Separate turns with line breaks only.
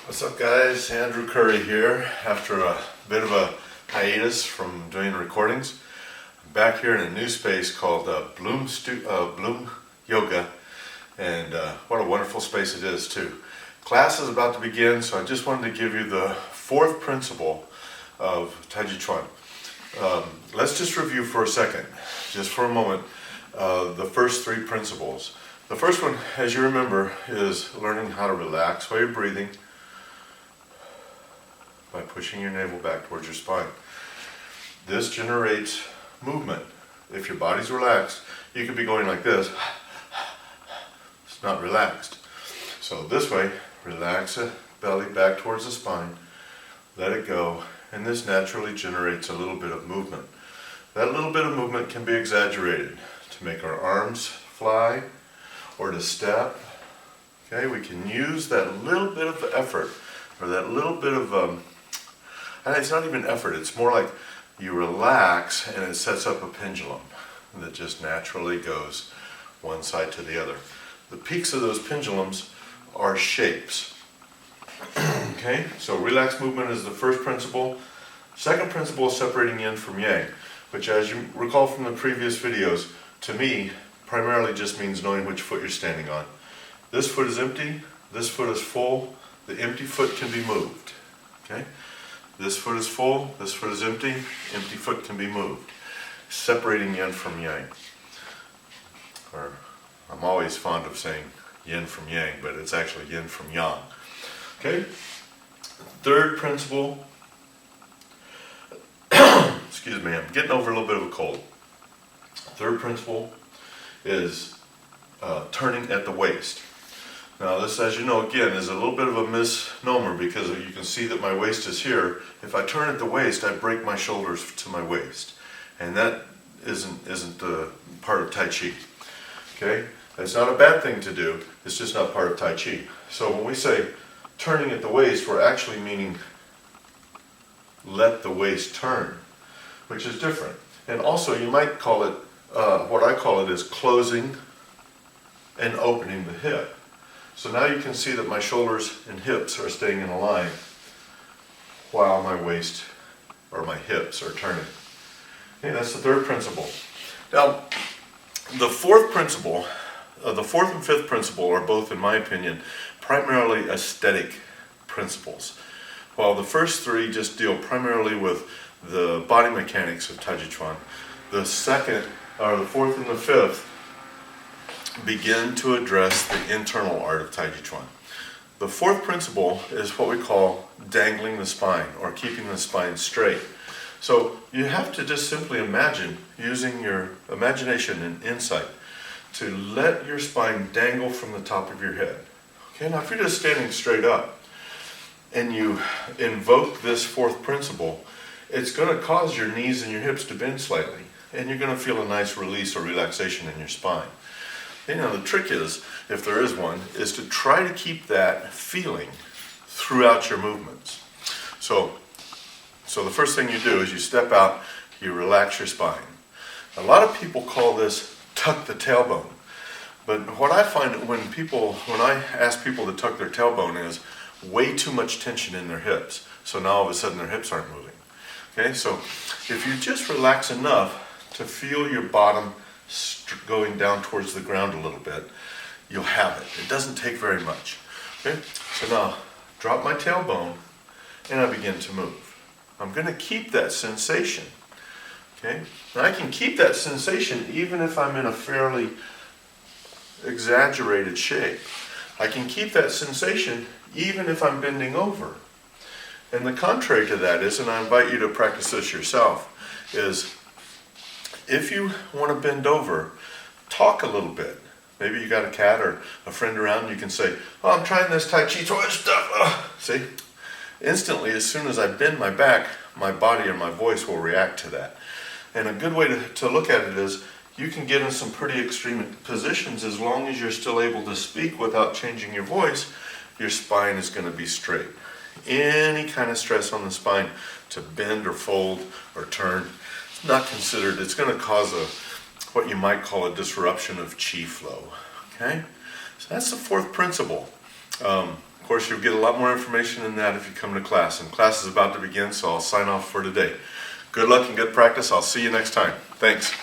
What's up guys, Andrew Curry here. After a bit of a hiatus from doing recordings, I'm back here in a new space called Bloom Yoga, and what a wonderful space it is too. Class is about to begin, so I just wanted to give you the fourth principle of Tai Chi Chuan. Let's just review for a second, just for a moment, the first three principles. The first one, as you remember, is learning how to relax while you're breathing by pushing your navel back towards your spine. This generates movement. If your body's relaxed, you could be going like this. It's not relaxed. So this way, relax the belly back towards the spine, let it go, and this naturally generates a little bit of movement. That little bit of movement can be exaggerated to make our arms fly or to step. Okay, we can use that little bit of effort or that little bit of and it's not even effort, it's more like you relax and it sets up a pendulum that just naturally goes one side to the other. The peaks of those pendulums are shapes. Okay, so relaxed movement is the first principle. Second principle is separating yin from yang, which, as you recall from the previous videos, to me primarily just means knowing which foot you're standing on. This foot is empty, this foot is full, the empty foot can be moved. Okay? This foot is full, this foot is empty foot can be moved. Separating yin from yang. Or, I'm always fond of saying yin from yang, but it's actually yin from yang. Okay? Third principle, excuse me, I'm getting over a little bit of a cold. Third principle is turning at the waist. Now this, as you know, again, is a little bit of a misnomer because you can see that my waist is here. If I turn at the waist, I break my shoulders to my waist. And that isn't part of Tai Chi. Okay? That's not a bad thing to do, it's just not part of Tai Chi. So when we say turning at the waist, we're actually meaning let the waist turn, which is different. And also you might call it, what I call it is closing and opening the hip. So now you can see that my shoulders and hips are staying in a line while my waist or my hips are turning. Okay, that's the third principle. Now, the fourth principle, the fourth and fifth principle are both, in my opinion, primarily aesthetic principles. While the first three just deal primarily with the body mechanics of Tai Chi Chuan, the second, or the fourth and the fifth, begin to address the internal art of Tai Chi Chuan. The fourth principle is what we call dangling the spine, or keeping the spine straight. So you have to just simply imagine, using your imagination and insight, to let your spine dangle from the top of your head. Okay, now if you're just standing straight up and you invoke this fourth principle, it's going to cause your knees and your hips to bend slightly, and you're going to feel a nice release or relaxation in your spine. You know, the trick is, if there is one, is to try to keep that feeling throughout your movements. So the first thing you do is you step out, you relax your spine. A lot of people call this tuck the tailbone. But what I find when I ask people to tuck their tailbone is way too much tension in their hips. So now all of a sudden their hips aren't moving. Okay, so if you just relax enough to feel your bottom going down towards the ground a little bit, you'll have it. It doesn't take very much. Okay, so now drop my tailbone and I begin to move. I'm going to keep that sensation. Okay, and I can keep that sensation even if I'm in a fairly exaggerated shape. I can keep that sensation even if I'm bending over. And the contrary to that is, and I invite you to practice this yourself, is if you want to bend over, talk a little bit. Maybe you got a cat or a friend around, you can say, "Oh, I'm trying this Tai Chi Chuan stuff." See? Instantly, as soon as I bend my back, my body and my voice will react to that. And a good way to look at it is, you can get in some pretty extreme positions as long as you're still able to speak without changing your voice, your spine is going to be straight. Any kind of stress on the spine to bend or fold or turn, it's not considered. It's going to cause what you might call a disruption of chi flow. Okay? So that's the fourth principle. course, you'll get a lot more information than that if you come to class. And class is about to begin, so I'll sign off for today. Good luck and good practice. I'll see you next time. Thanks.